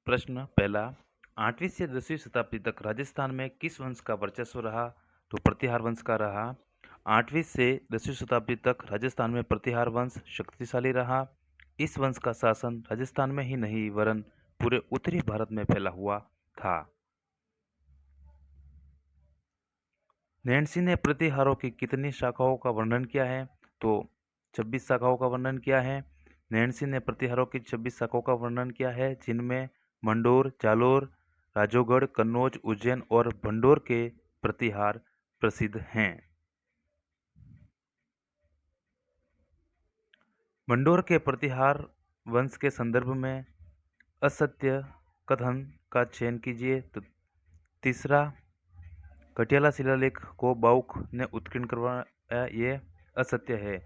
प्रश्न पहला, 8वीं से 10वीं शताब्दी तक राजस्थान में किस वंश का वर्चस्व रहा? तो प्रतिहार वंश का रहा। 8वीं से 10वीं शताब्दी तक राजस्थान में प्रतिहार वंश शक्तिशाली रहा। इस वंश का शासन राजस्थान में ही नहीं वरन पूरे उत्तरी भारत में फैला हुआ था। नैन्सी ने प्रतिहारों की कितनी शाखाओं का वर्णन किया है? तो 26 शाखाओं का वर्णन किया है। नैन्सी ने प्रतिहारों की 26 शाखाओं का वर्णन किया है, जिनमें मंडोर, जालोर, राजोगढ़, कन्नौज, उज्जैन और भंडोर के प्रतिहार प्रसिद्ध हैं। मंडोर के प्रतिहार वंश के संदर्भ में असत्य कथन का चयन कीजिए। तो तीसरा, कटियाला शिलालेख को बाउक ने उत्कीर्ण करवाया, ये असत्य है।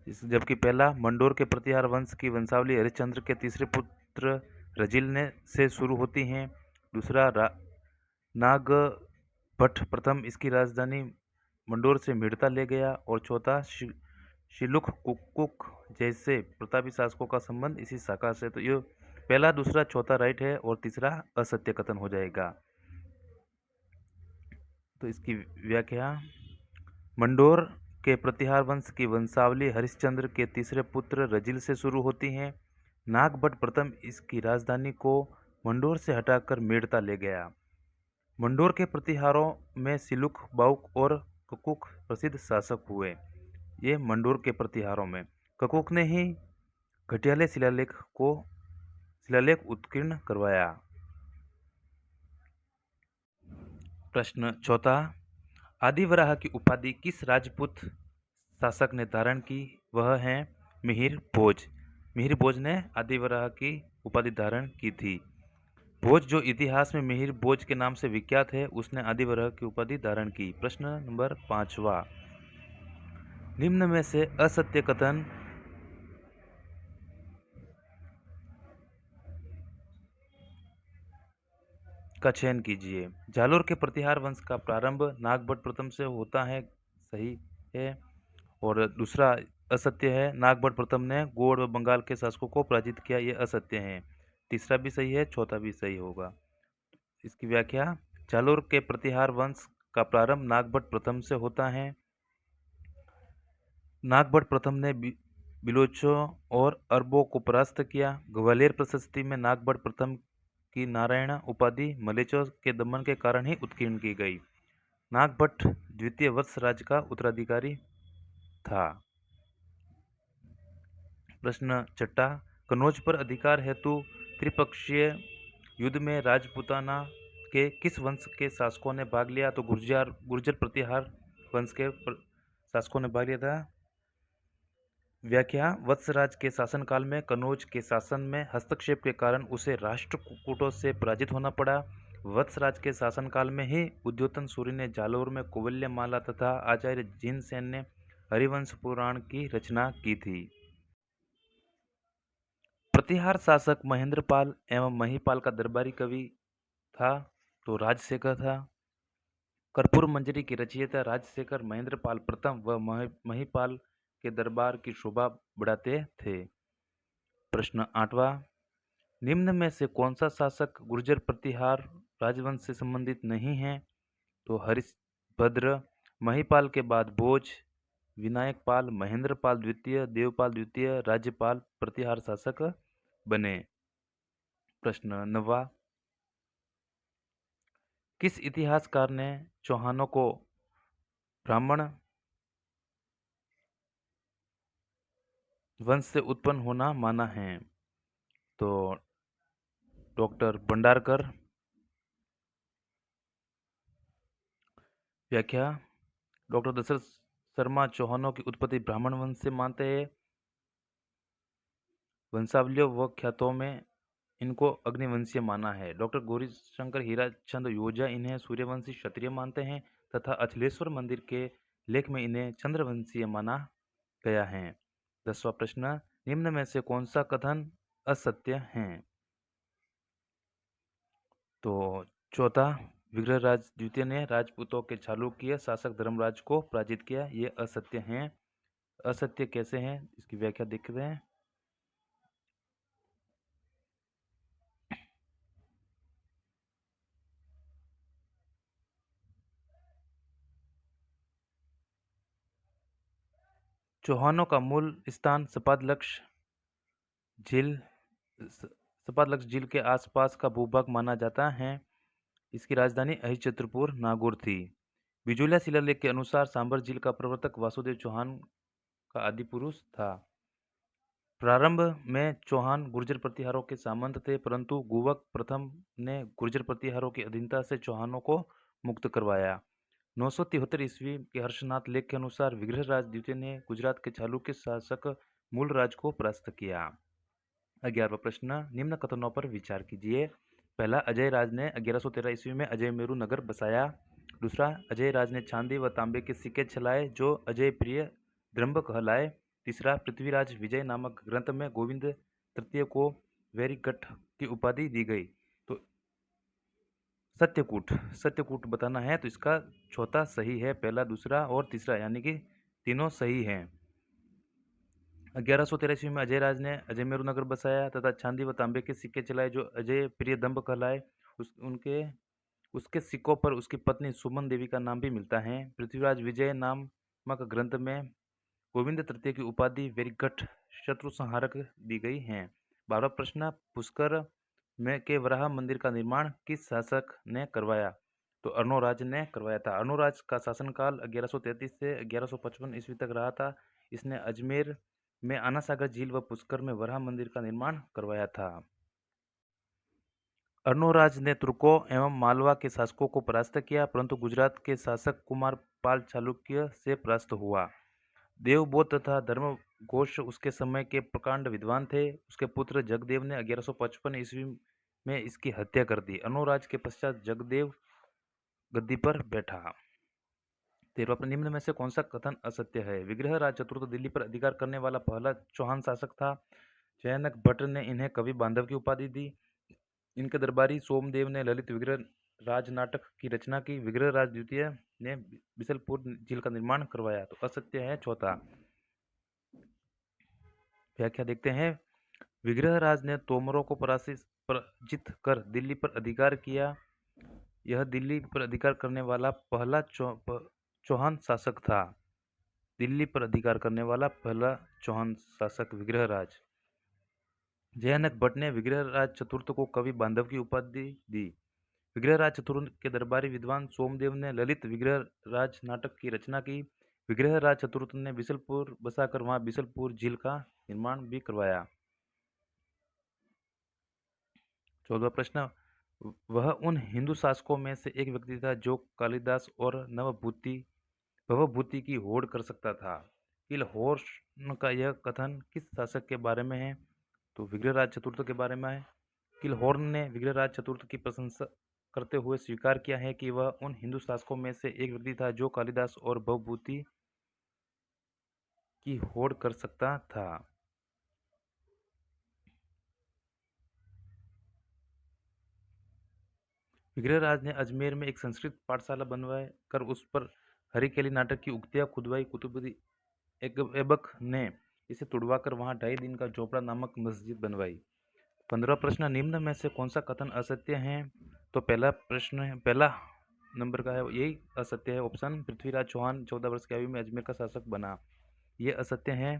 जबकि पहला, मंडोर के प्रतिहार वंश की वंशावली हरिश्चंद्र के तीसरे पुत्र रजिल ने से शुरू होती हैं। दूसरा, नागभट्ट प्रथम इसकी राजधानी मंडोर से मिड़ता ले गया। और चौथा, शिलुख कुक्कुक जैसे प्रतापी शासकों का संबंध इसी शाखा से। तो ये पहला, दूसरा, चौथा राइट है और तीसरा असत्य कथन हो जाएगा। तो इसकी व्याख्या, मंडोर के प्रतिहार वंश की वंशावली हरिश्चंद्र के तीसरे पुत्र रजिल से शुरू होती है। नागभट्ट प्रथम इसकी राजधानी को मंडोर से हटाकर मेड़ता ले गया। मंडोर के प्रतिहारों में सिलुक, बाउक और ककुक प्रसिद्ध शासक हुए। ये मंडोर के प्रतिहारों में ककुक ने ही घटियाले शिलालेख उत्कीर्ण करवाया। प्रश्न चौथा, आदिवराह की उपाधि किस राजपूत शासक ने धारण की? वह है मिहिर भोज। मिहिर भोज ने आदिवराह की उपाधि धारण की थी। भोज, जो इतिहास में मिहिर भोज के नाम से विख्यात है, उसने आदिवराह की उपाधि धारण की। प्रश्न नंबर 5वां, निम्न में से असत्य कथन का चयन कीजिए। जालोर के प्रतिहार वंश का प्रारंभ नागभट्ट प्रथम से होता है, सही है। और दूसरा असत्य है, नागभट्ट प्रथम ने गोड़ व बंगाल के शासकों को पराजित किया, ये असत्य है। तीसरा भी सही है, चौथा भी सही होगा। इसकी व्याख्या, जालोर के प्रतिहार वंश का प्रारंभ नागभट्ट प्रथम से होता है। नागभट्ट प्रथम ने बिलोचों और अरबों को परास्त किया। ग्वालियर प्रशस्ति में नागभट्ट प्रथम की नारायण उपाधि मलेच्चों के दमन के कारण ही उत्कीर्ण की गई। नागभट्ट द्वितीय वत्सराज का उत्तराधिकारी था। प्रश्न छठा, कन्नौज पर अधिकार हेतु त्रिपक्षीय युद्ध में राजपूताना के किस वंश के शासकों ने भाग लिया? तो गुर्जर प्रतिहार वंश के शासकों ने भाग लिया था। व्याख्या, वत्सराज के शासनकाल में कन्नौज के शासन में हस्तक्षेप के कारण उसे राष्ट्रकूटों से पराजित होना पड़ा। वत्सराज के शासनकाल में ही उद्योतन सूरि ने जालोर में कुवल्यमाला तथा आचार्य जिनसेन ने हरिवंश पुराण की रचना की थी। प्रतिहार शासक महेंद्रपाल एवं महिपाल का दरबारी कवि था, तो राजशेखर था। कर्पूर मंजरी की रचयिता राजशेखर महेंद्रपाल प्रथम व महिपाल के दरबार की शोभा बढ़ाते थे। प्रश्न 8वां, निम्न में से कौन सा शासक गुर्जर प्रतिहार राजवंश से संबंधित नहीं है? तो हरिश्भद्र, महिपाल के बाद भोज, विनायकपाल, महेंद्रपाल द्वितीय, देवपाल द्वितीय, राज्यपाल प्रतिहार शासक बने। प्रश्न 9वां, किस इतिहासकार ने चौहानों को ब्राह्मण वंश से उत्पन्न होना माना है? तो डॉक्टर भंडारकर। व्याख्या, डॉक्टर दशरथ शर्मा चौहानों की उत्पत्ति ब्राह्मण वंश से मानते हैं। वंशावलियों व ख्यातों में इनको अग्निवंशीय माना है। डॉक्टर गौरीशंकर हीराचंद योजा इन्हें सूर्यवंशी क्षत्रिय मानते हैं तथा अचलेश्वर मंदिर के लेख में इन्हें चंद्रवंशीय माना गया है। 10वां प्रश्न, निम्न में से कौन सा कथन असत्य है? तो चौथा, विग्रहराज द्वितीय ने राजपूतों के चालुक्य शासक धर्मराज को पराजित किया, ये असत्य हैं। असत्य कैसे हैं, इसकी व्याख्या देखते हैं। चौहानों का मूल स्थान झील सपादलक्ष झील के आसपास का भूभाग माना जाता है। इसकी राजधानी अहिच्छत्रपुर नागौर थी। बिजोलिया शिलालेख के अनुसार सांबर झील का प्रवर्तक वासुदेव चौहान का आदि पुरुष था। प्रारंभ में चौहान गुर्जर प्रतिहारों के सामंत थे, परंतु गुवक प्रथम ने गुर्जर प्रतिहारों की अधीनता से चौहानों को मुक्त करवाया। 973 ईस्वी के हर्षनाथ लेख के अनुसार विग्रहराज द्वितीय ने गुजरात के चालुक्य शासक मूलराज को परास्त किया। 11वां प्रश्न, निम्न कथनों पर विचार कीजिए। पहला, अजय राज ने 1113 ईस्वी में अजय मेरू नगर बसाया। दूसरा, अजय राज ने चांदी व तांबे के सिक्के छलाए जो अजय प्रिय द्रंभ कहलाए। तीसरा, पृथ्वीराज विजय नामक ग्रंथ में गोविंद तृतीय को वेरीगढ़ की उपाधि दी गई। तो सत्यकूट बताना है, तो इसका चौथा सही है। पहला, दूसरा और तीसरा यानी कि तीनों सही हैं। 1113 ईस्वी में अजय राज ने अजयमेरू नगर बसाया तथा चांदी व तांबे के सिक्के चलाए जो अजय प्रियदंभ कहलाए। उसके सिक्कों पर उसकी पत्नी सुमन देवी का नाम भी मिलता है। पृथ्वीराज विजय नामक ग्रंथ में गोविंद तृतीय की उपाधि वेरीगढ़ शत्रु संहारक दी गई है। 12वां प्रश्न, पुष्कर में के वराह मंदिर का निर्माण किस शासक ने करवाया? तो अर्णोराज ने करवाया था। अर्णोराज का शासनकाल 1133 से 1155 ईस्वी तक रहा था। इसने अजमेर में आना सागर झील व पुष्कर में वराह मंदिर का निर्माण करवाया था। अर्णोराज ने तुर्कों एवं मालवा के शासकों को परास्त किया, परंतु गुजरात के शासक कुमार पाल चालुक्य से परास्त हुआ। देवबोध तथा धर्मघोष उसके समय के प्रकांड विद्वान थे। उसके पुत्र जगदेव ने 1155 ईस्वी में इसकी हत्या कर दी। अर्णोराज के पश्चात जगदेव गद्दी पर बैठा। 13वां, निम्न में से कौन सा कथन असत्य है? विग्रहराज चतुर्थ दिल्ली पर अधिकार करने वाला पहला चौहान शासक था। जयनक भट्ट ने इन्हें कवि बांधव की उपाधि दी। इनके दरबारी सोमदेव ने ललित विग्रह राज नाटक की रचना की। विग्रहराज द्वितीय ने बिसलपुर झील का निर्माण करवाया। तो असत्य है चौथा। व्याख्या देखते हैं। विग्रहराज ने तोमरों को पराजित कर दिल्ली पर अधिकार किया। यह दिल्ली पर अधिकार करने वाला पहला चौहान शासक था। दिल्ली पर अधिकार करने वाला पहला चौहान शासक विग्रहराज। जयनक भट्ट ने विग्रहराज चतुर्थ को कवि बांधव की उपाधि दी। विग्रहराज चतुर्थ के दरबारी विद्वान सोमदेव ने ललित विग्रहराज नाटक की रचना की। विग्रहराज चतुर्थ ने बिसलपुर बसाकर वहां बिसलपुर झील का निर्माण भी करवाया। 14वां प्रश्न, वह उन हिंदू शासकों में से एक व्यक्ति था जो कालिदास और भवभूति की होड़ कर सकता था। किलहोर्न का यह कथन किस शासक के बारे में है? तो विग्रहराज चतुर्थ के बारे में है। किलहोर्न ने विग्रहराज चतुर्थ की प्रशंसा करते हुए स्वीकार किया है कि वह उन हिंदू शासकों में से एक व्यक्ति था जो कालिदास और भवभूति की होड़ कर सकता था। विग्रहराज ने अजमेर में एक संस्कृत पाठशाला बनवाई कर उस पर हरिकेली नाटक की उक्तियां खुदवाई। कुतुबुद्दीन ऐबक ने इसे तुड़वाकर वहां 2.5 दिन का झोपड़ा नामक मस्जिद बनवाई। 15वां प्रश्न, निम्न में से कौन सा कथन असत्य है? तो पहला नंबर का है यही असत्य है ऑप्शन। पृथ्वीराज चौहान 14 वर्ष की आयु में अजमेर का शासक बना, ये असत्य है।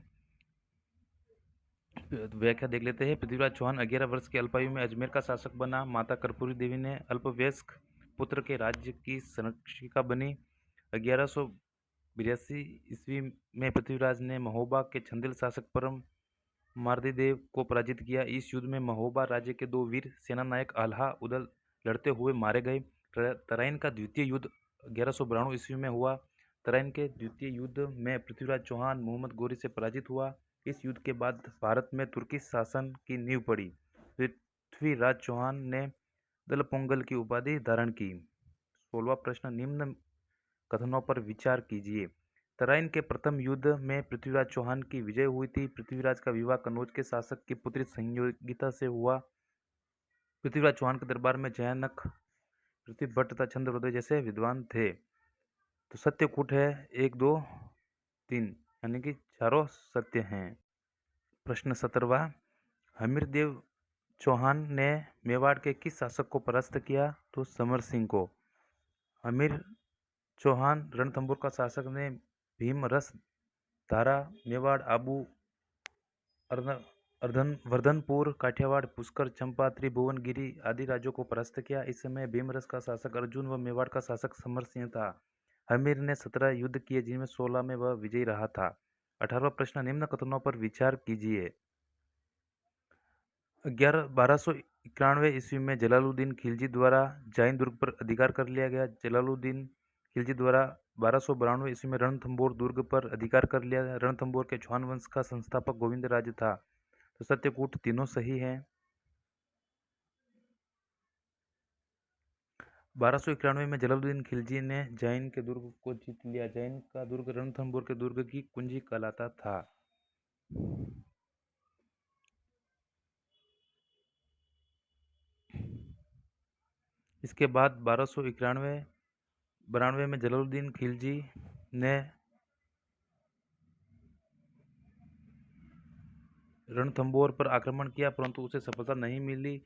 व्याख्या देख लेते हैं। पृथ्वीराज चौहान 11 वर्ष की अल्पायु में अजमेर का शासक बना। माता कर्पूरी देवी ने अल्पवयस्क पुत्र के राज्य की संरक्षिका बनी। 1182 ईस्वी में पृथ्वीराज ने महोबा के छंदिल शासक परम मार्दिदेव को पराजित किया। इस युद्ध में महोबा राज्य के 2 वीर सेनानायक आल्हा उदल लड़ते हुए मारे गए। तराइन का द्वितीय युद्ध 1192 ईस्वी में हुआ। तराइन के द्वितीय युद्ध में पृथ्वीराज चौहान मोहम्मद गोरी से पराजित हुआ। इस युद्ध के बाद भारत में तुर्की शासन की नींव पड़ी। पृथ्वीराज चौहान ने दलपोंगल की उपाधि धारण की। 16वां प्रश्न, निम्न कथनों पर विचार कीजिए। तराइन के प्रथम युद्ध में पृथ्वीराज चौहान की विजय हुई थी। पृथ्वीराज का विवाह कन्नौज के शासक की पुत्री संयोगिता से हुआ। पृथ्वीराज चौहान के दरबार में जयनक, पृथ्वी भट्ट तथा चंद्रवदय जैसे विद्वान थे। तो सत्यकूट है 1, 2, 3 यानी कि चारों सत्य हैं। प्रश्न 17वां, हमीरदेव चौहान ने मेवाड़ के किस शासक को परास्त किया? तो समर सिंह को। हमीर चौहान रणथंभौर का शासक ने भीमरस धारा, मेवाड़, आबू, वर्धनपुर, काठियावाड़, पुष्कर, चंपा, त्रिभुवनगिरी आदि राज्यों को परास्त किया। इस समय भीमरस का शासक अर्जुन व मेवाड़ का शासक समर सिंह था। हमीर ने 17 युद्ध किए जिनमें 16 में वह विजयी रहा था। 18वां प्रश्न, निम्न कथनों पर विचार कीजिए। 1291 ईस्वी में जलालुद्दीन खिलजी द्वारा जाइन दुर्ग पर अधिकार कर लिया गया। जलालुद्दीन खिलजी द्वारा 1292 ईस्वी में रणथंबोर दुर्ग पर अधिकार कर लिया। रणथंबोर के चौहान वंश का संस्थापक गोविंदराज था। तो सत्यकूट तीनों सही है। 1291 में जलालुद्दीन खिलजी ने जैन के दुर्ग को जीत लिया। जैन का दुर्ग रणथंबोर के दुर्ग की कुंजी कहलाता था। इसके बाद 1292 में जलालुद्दीन खिलजी ने रणथंबोर पर आक्रमण किया, परंतु उसे सफलता नहीं मिली।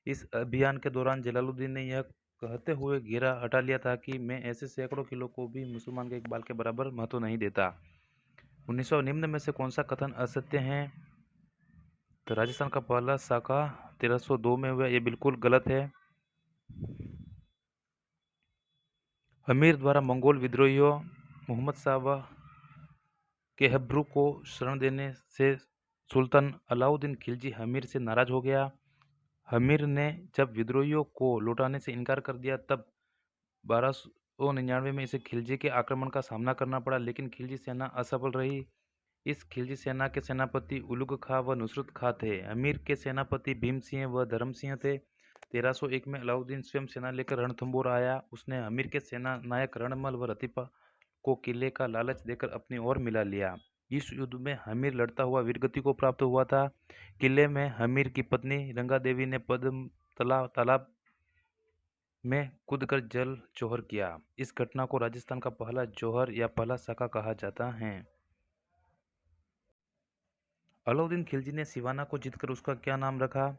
इस अभियान के दौरान जलालुद्दीन ने यह कहते हुए घेरा हटा लिया था कि मैं ऐसे सैकड़ों किलो को भी मुसलमान के एक बाल के बराबर महत्व नहीं देता। 1900 निम्न में से कौन सा कथन असत्य है? तो राजस्थान का पहला शाखा 1302 में हुआ, यह बिल्कुल गलत है। अमीर द्वारा मंगोल विद्रोहियों मोहम्मद शाह के हब्रू को शरण देने से सुल्तान अलाउद्दीन खिलजी हमीर से नाराज हो गया। हमीर ने जब विद्रोहियों को लौटाने से इनकार कर दिया, तब 1299 में इसे खिलजी के आक्रमण का सामना करना पड़ा, लेकिन खिलजी सेना असफल रही। इस खिलजी सेना के सेनापति उलुग खां व नुसरत खां थे। अमीर के सेनापति भीम सिंह व धर्म सिंह थे। 1301 में अलाउद्दीन स्वयं सेना लेकर रणथंबोर आया। उसने अमीर के सेना नायक रणमल व रतीपा को किले का लालच देकर अपनी ओर मिला लिया। इस युद्ध में हमीर लड़ता हुआ वीरगति को प्राप्त हुआ था। किले में हमीर की पत्नी रंगा देवी ने पद्म तालाब में कूदकर जल जौहर किया। इस घटना को राजस्थान का पहला जौहर या पहला साका कहा जाता है। अलाउद्दीन खिलजी ने सिवाना को जीतकर उसका क्या नाम रखा?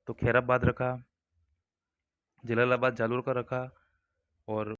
तो खैराबाद रखा, जलालाबाद जालोर का रखा और